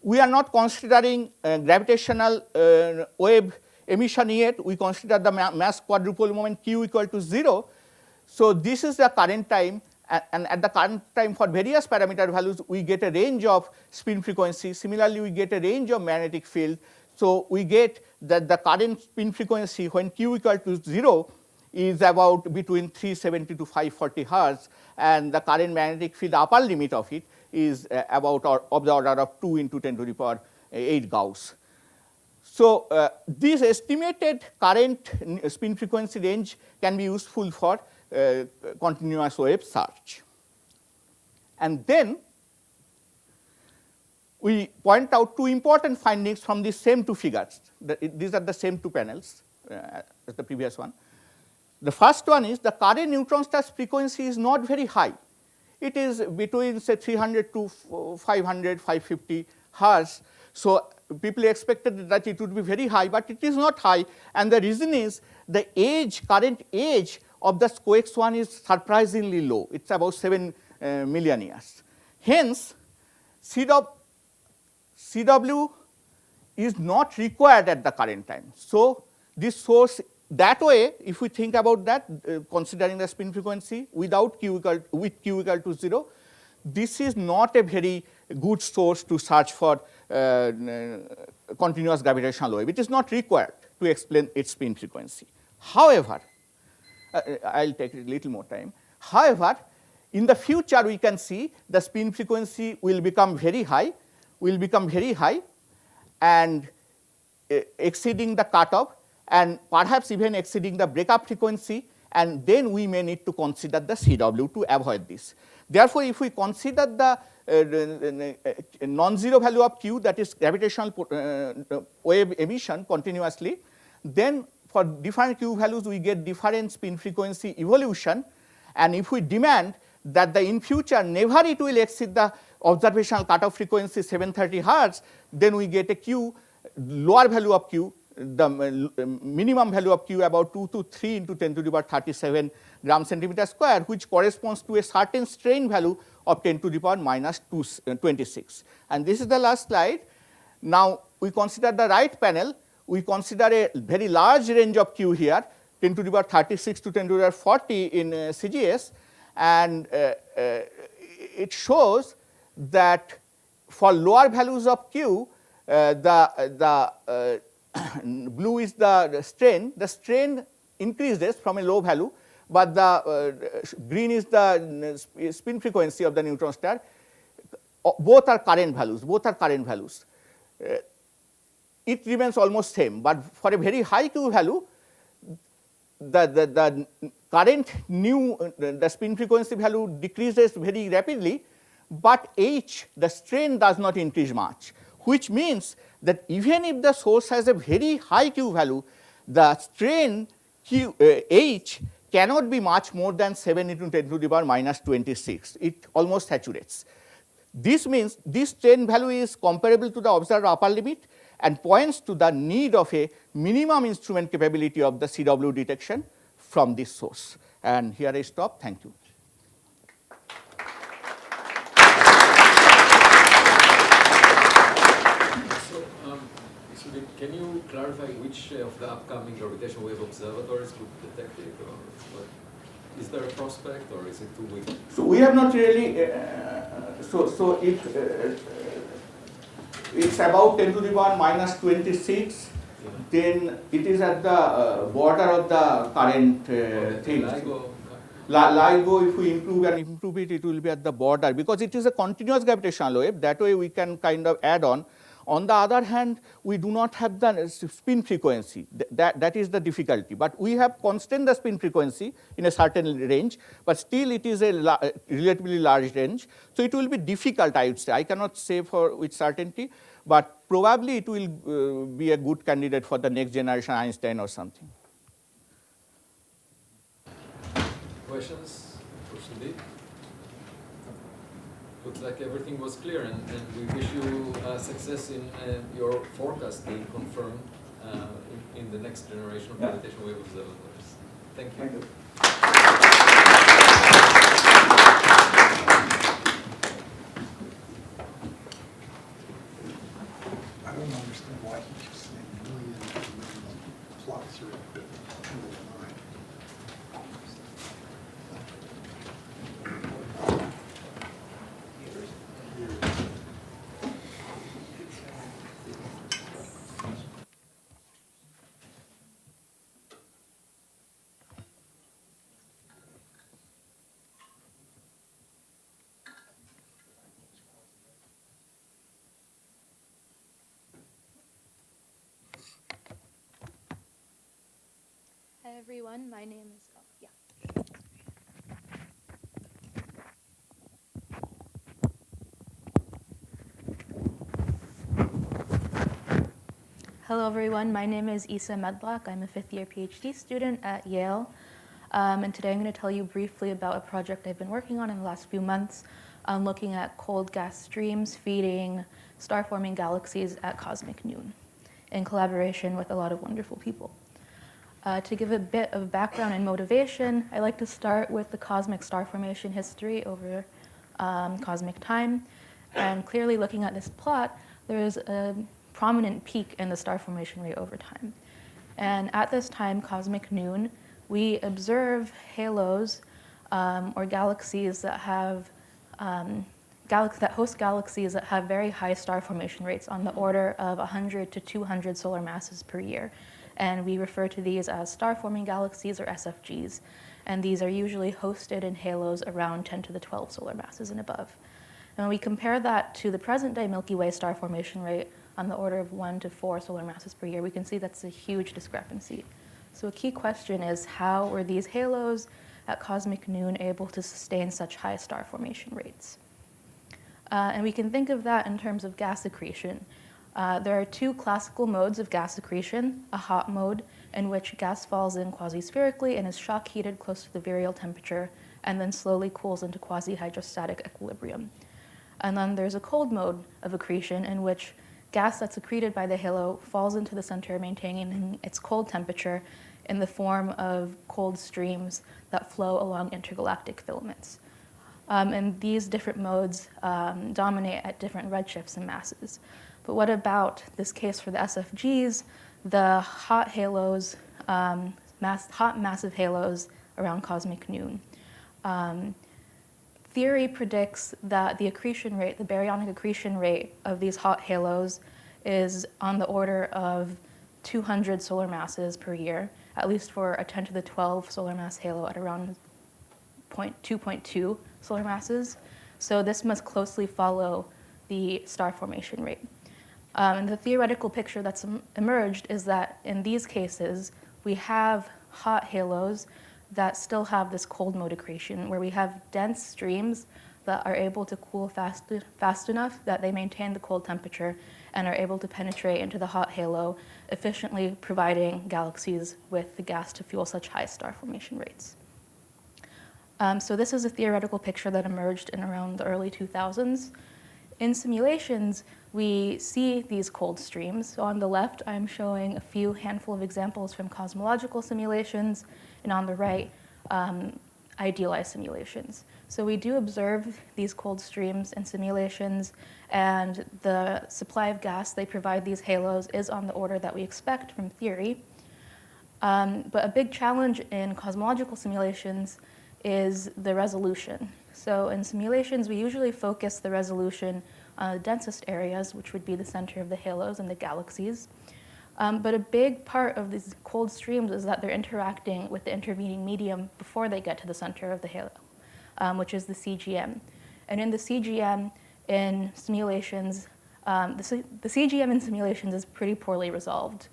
we are not considering gravitational wave emission yet. We consider the mass quadrupole moment q equal to 0. So this is the current time, and at the current time for various parameter values, we get a range of spin frequency. Similarly, we get a range of magnetic field. So we get that the current spin frequency when q equal to 0 is about between 370 to 540 hertz, and the current magnetic field upper limit of it is about of the order of 2 into 10 to the power 8 Gauss. So this estimated current spin frequency range can be useful for continuous wave search. And then we point out 2 important findings from these same 2 figures. These are the same 2 panels as the previous one. The first one is the current neutron star frequency is not very high. It is between, say, 300 to 500, 550 hertz. So people expected that it would be very high, but it is not high. And the reason is the age, current age of the SCO-X1 is surprisingly low. It's about 7 million years. Hence, CW is not required at the current time. So this source, that way, if we think about that, considering the spin frequency with q equal to 0, this is not a very good source to search for continuous gravitational wave. It is not required to explain its spin frequency. However, I'll take a little more time. However, in the future, we can see the spin frequency will become very high, and exceeding the cutoff, and perhaps even exceeding the breakup frequency, and then we may need to consider the CW to avoid this. Therefore, if we consider the non-zero value of Q, that is gravitational wave emission continuously, then for different Q values we get different spin frequency evolution, and if we demand that in future never it will exceed the observational cutoff frequency 730 Hz, then we get a Q, lower value of Q, the minimum value of Q about 2 to 3 into 10 to the power 37 gram centimeter square, which corresponds to a certain strain value of 10 to the power minus 26. And this is the last slide. Now, we consider the right panel. We consider a very large range of Q here, 10 to the power 36 to 10 to the power 40 in CGS, and it shows that for lower values of Q, the blue is the strain increases from a low value, but the green is the spin frequency of the neutron star. Both are current values. It remains almost same, but for a very high Q value, the current the spin frequency value decreases very rapidly, but H, the strain, does not increase much, which means that even if the source has a very high Q value, the strain H cannot be much more than 7 into 10 to the power minus 26. It almost saturates. This means this strain value is comparable to the observed upper limit and points to the need of a minimum instrument capability of the CW detection from this source. And here I stop. Thank you. So, can you clarify which of the upcoming gravitational wave observatories would detect it, or what? Is there a prospect, or is it too weak? So we have not really. It's about 10 to the power minus 26. Yeah. Then it is at the border of the current thing. LIGO, if we improve it, it will be at the border, because it is a continuous gravitational wave. That way we can kind of add on. On the other hand, we do not have the spin frequency. That is the difficulty. But we have constant the spin frequency in a certain range, but still it is a relatively large range. So it will be difficult, I would say. I cannot say with certainty, but probably it will be a good candidate for the next generation Einstein or something. Questions for Sudip? Looks like everything was clear, and we wish you success in your forecast being confirmed in the next generation of gravitational wave observatories. Thank you. Thank you. I don't understand why he just said million plots are a bit line. Hi everyone, my name is, Hello everyone, my name is Medlock. I'm a 5th year PhD student at Yale. And today I'm going to tell you briefly about a project I've been working on in the last few months, looking at cold gas streams feeding star-forming galaxies at cosmic noon, in collaboration with a lot of wonderful people. To give a bit of background and motivation, I like to start with the cosmic star formation history over cosmic time. And clearly looking at this plot, there is a prominent peak in the star formation rate over time. And at this time, cosmic noon, we observe halos or galaxies that have that host galaxies that have very high star formation rates on the order of 100 to 200 solar masses per year. and we refer to these as star-forming galaxies or SFGs. And these are usually hosted in halos around 10 to the 12 solar masses and above. And when we compare that to the present-day Milky Way star formation rate on the order of 1 to 4 solar masses per year, we can see that's a huge discrepancy. So a key question is, how were these halos at cosmic noon able to sustain such high star formation rates? And we can think of that in terms of gas accretion. There are two classical modes of gas accretion: a hot mode, in which gas falls in quasi-spherically and is shock heated close to the virial temperature, and then slowly cools into quasi-hydrostatic equilibrium. And then there's a cold mode of accretion, in which gas that's accreted by the halo falls into the center, maintaining its cold temperature in the form of cold streams that flow along intergalactic filaments. And these different modes dominate at different redshifts and masses. But what about this case for the SFGs, the hot halos, hot massive halos around cosmic noon? Theory predicts that the accretion rate, the baryonic accretion rate of these hot halos is on the order of 200 solar masses per year, at least for a 10 to the 12 solar mass halo at around 2.2 solar masses. So this must closely follow the star formation rate. And the theoretical picture that's emerged is that in these cases, we have hot halos that still have this cold mode accretion, where we have dense streams that are able to cool fast enough that they maintain the cold temperature and are able to penetrate into the hot halo, efficiently providing galaxies with the gas to fuel such high star formation rates. So this is a theoretical picture that emerged in around the early 2000s. In simulations, we see these cold streams. So on the left, I'm showing a few handful of examples from cosmological simulations, and on the right, idealized simulations. So we do observe these cold streams in simulations, and the supply of gas they provide these halos is on the order that we expect from theory. But a big challenge in cosmological simulations is the resolution. So in simulations, we usually focus the resolution on the densest areas, which would be the center of the halos and the galaxies. But a big part of these cold streams is that they're interacting with the intervening medium before they get to the center of the halo, which is the CGM. And in the CGM in simulations, the CGM in simulations is pretty poorly resolved.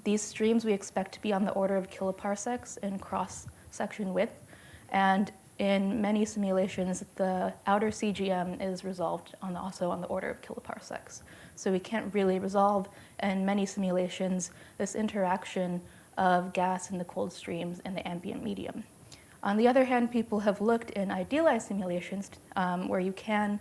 These streams we expect to be on the order of kiloparsecs in cross-section width, and in many simulations, the outer CGM is resolved also on the order of kiloparsecs. So we can't really resolve, in many simulations, this interaction of gas in the cold streams and the ambient medium. On the other hand, people have looked in idealized simulations where you can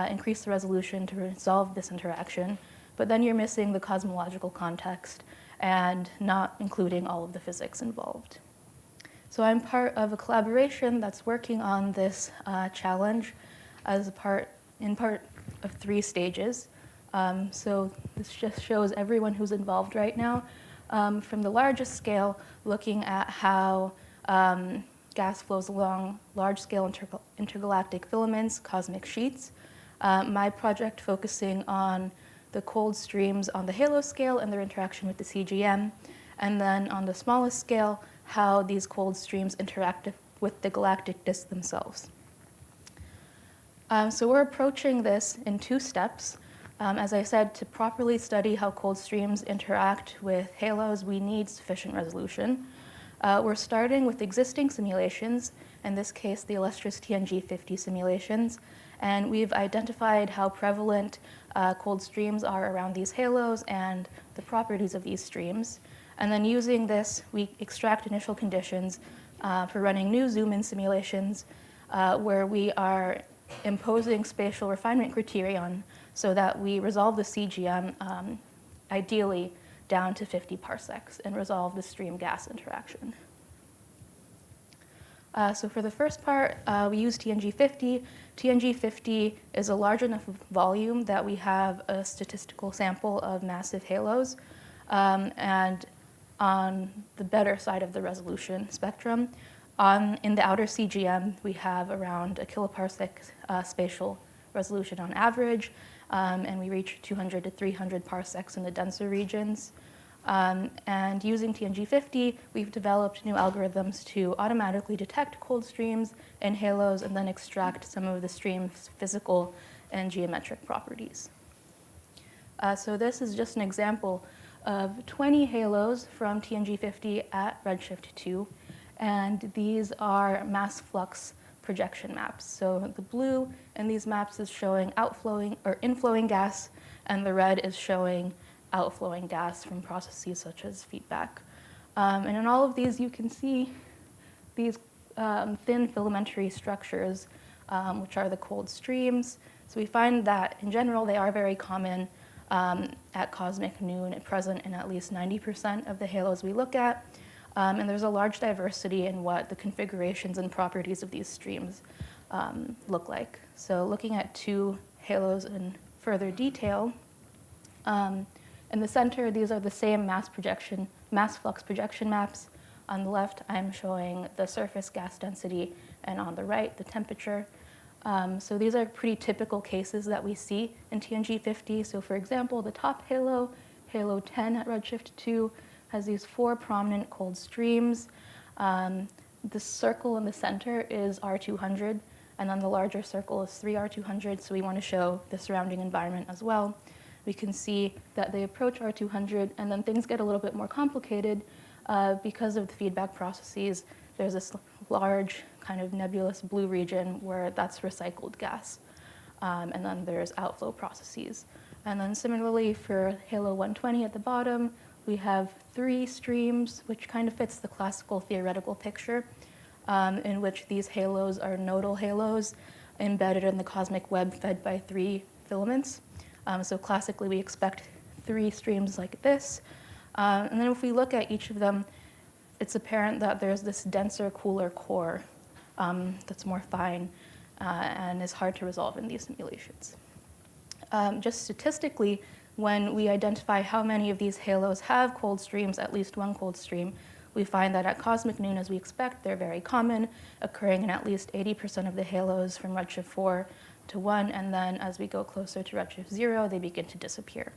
increase the resolution to resolve this interaction, but then you're missing the cosmological context and not including all of the physics involved. So I'm part of a collaboration that's working on this challenge as in part of 3 stages. So this just shows everyone who's involved right now. From the largest scale, looking at how gas flows along large-scale intergalactic filaments, cosmic sheets. My project focusing on the cold streams on the halo scale and their interaction with the CGM. And then on the smallest scale, how these cold streams interact with the galactic disk themselves. So we're approaching this in 2 steps. As I said, to properly study how cold streams interact with halos, we need sufficient resolution. We're starting with existing simulations, in this case, the illustrious TNG50 simulations, and we've identified how prevalent cold streams are around these halos and the properties of these streams. And then using this, we extract initial conditions for running new zoom-in simulations where we are imposing spatial refinement criterion so that we resolve the CGM ideally down to 50 parsecs and resolve the stream gas interaction. So for the first part, we use TNG50. TNG50 is a large enough volume that we have a statistical sample of massive halos, and on the better side of the resolution spectrum. In the outer CGM, we have around a kiloparsec spatial resolution on average, and we reach 200 to 300 parsecs in the denser regions. And using TNG50, we've developed new algorithms to automatically detect cold streams and halos and then extract some of the stream's physical and geometric properties. So this is just an example of 20 halos from TNG50 at redshift 2. And these are mass flux projection maps. So the blue in these maps is showing outflowing or inflowing gas, and the red is showing outflowing gas from processes such as feedback. And in all of these, you can see these thin filamentary structures, which are the cold streams. So we find that, in general, they are very common at cosmic noon, present in at least 90% of the halos we look at. And there's a large diversity in what the configurations and properties of these streams look like. So looking at two halos in further detail, in the center, these are the same mass flux projection maps. On the left, I'm showing the surface gas density, and on the right, the temperature. So these are pretty typical cases that we see in TNG50. So for example, the top halo, halo 10 at redshift 2, has these 4 prominent cold streams. The circle in the center is R200, and then the larger circle is 3R200, so we want to show the surrounding environment as well. We can see that they approach R200, and then things get a little bit more complicated because of the feedback processes. There's this large kind of nebulous blue region where that's recycled gas. And then there's outflow processes. And then similarly for halo 120 at the bottom, we have 3 streams, which kind of fits the classical theoretical picture, in which these halos are nodal halos embedded in the cosmic web fed by 3 filaments. So classically, we expect 3 streams like this. And then if we look at each of them, it's apparent that there's this denser, cooler core that's more fine and is hard to resolve in these simulations. Just statistically, when we identify how many of these halos have cold streams, at least one cold stream, we find that at cosmic noon, as we expect, they're very common, occurring in at least 80% of the halos from redshift 4 to 1, and then as we go closer to redshift 0, they begin to disappear.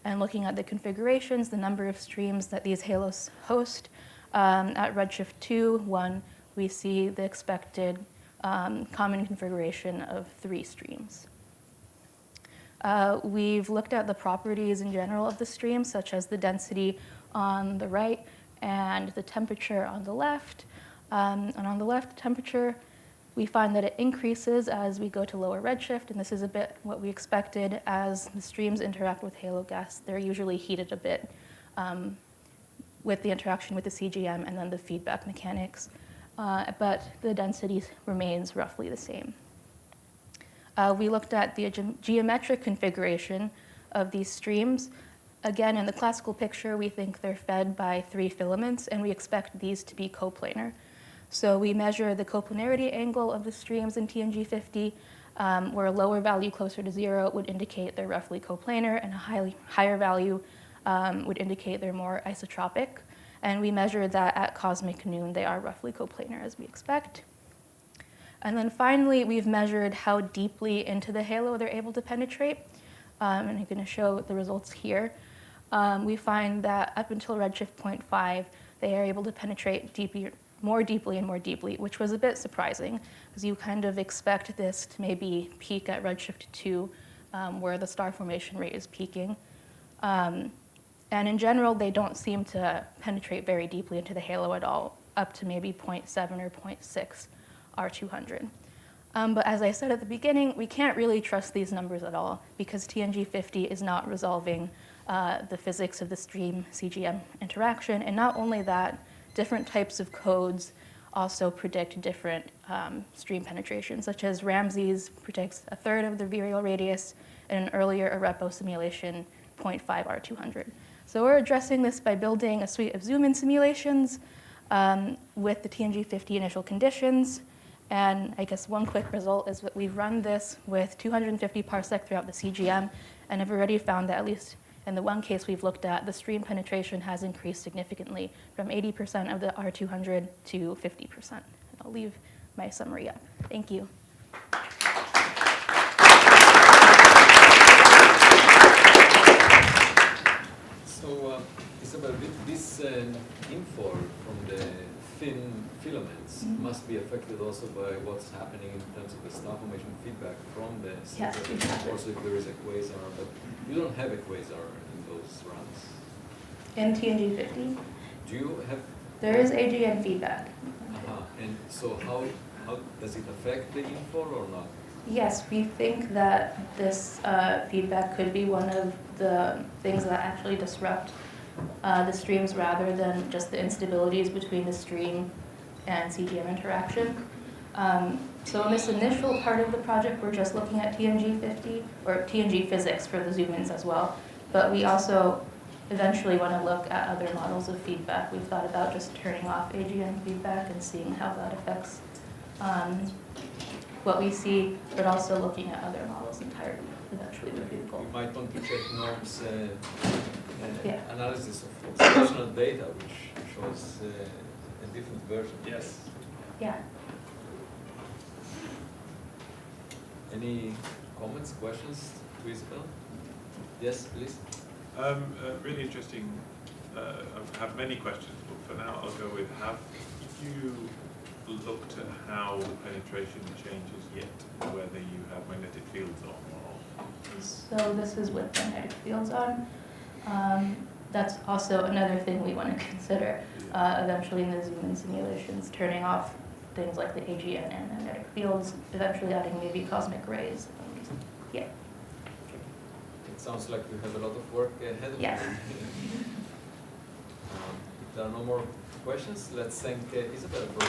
And looking at the configurations, the number of streams that these halos host, at redshift 2, 1, we see the expected common configuration of 3 streams. We've looked at the properties in general of the streams, such as the density on the right and the temperature on the left. And on the left, temperature, we find that it increases as we go to lower redshift, and this is a bit what we expected. As the streams interact with halo gas, they're usually heated a bit with the interaction with the CGM and then the feedback mechanics, but the density remains roughly the same. We looked at the geometric configuration of these streams. Again, in the classical picture, we think they're fed by 3 filaments, and we expect these to be coplanar. So we measure the coplanarity angle of the streams in TNG50, where a lower value closer to 0 would indicate they're roughly coplanar, and a higher value would indicate they're more isotropic. And we measure that at cosmic noon, they are roughly coplanar, as we expect. And then finally, we've measured how deeply into the halo they're able to penetrate. And I'm going to show the results here. We find that up until redshift 0.5, they are able to penetrate more deeply and more deeply, which was a bit surprising, because you kind of expect this to maybe peak at redshift 2, where the star formation rate is peaking. And in general, they don't seem to penetrate very deeply into the halo at all, up to maybe 0.7 or 0.6 R200. But as I said at the beginning, we can't really trust these numbers at all, because TNG50 is not resolving the physics of the stream CGM interaction. And not only that, different types of codes also predict different stream penetration, such as Ramsey's predicts 1/3 of the virial radius, and an earlier Arepo simulation, 0.5 R200. So we're addressing this by building a suite of zoom-in simulations with the TNG50 initial conditions. And I guess one quick result is that we've run this with 250 parsec throughout the CGM, and have already found that, at least in the one case we've looked at, the stream penetration has increased significantly from 80% of the R200 to 50%. I'll leave my summary up. Thank you. So Isabel, this info from the thin filaments must be affected also by what's happening in terms of the star formation feedback from the Yes, center. exactly. Also, if there is a quasar, but you don't have a quasar in those runs. In TNG 50, Do you have? there is AGN feedback. And so how does it affect the info or not? Yes, we think that this feedback could be one of the things that actually disrupt the streams rather than just the instabilities between the stream and CGM interaction. So in this initial part of the project, we're just looking at TNG 50, or TNG physics for the zoom-ins as well. But we also eventually want to look at other models of feedback. We've thought about just turning off AGN feedback and seeing how that affects what we see, but also looking at other models entirely eventually would be the goal. You might want to check norms Yeah. analysis of observational data, which shows a different version. Yes. Yeah. Any comments, questions to Isabel? Yes, please. Really interesting. I have many questions, but for now I'll go with, have you looked at how penetration changes yet, whether you have magnetic fields on or off? So this is with magnetic fields on. That's also another thing we want to consider eventually in the zoom-in simulations, turning off things like the AGN and magnetic fields, eventually adding maybe cosmic rays. Yeah. It sounds like you have a lot of work ahead of Yes. you. If there are no more questions, let's thank Isabel for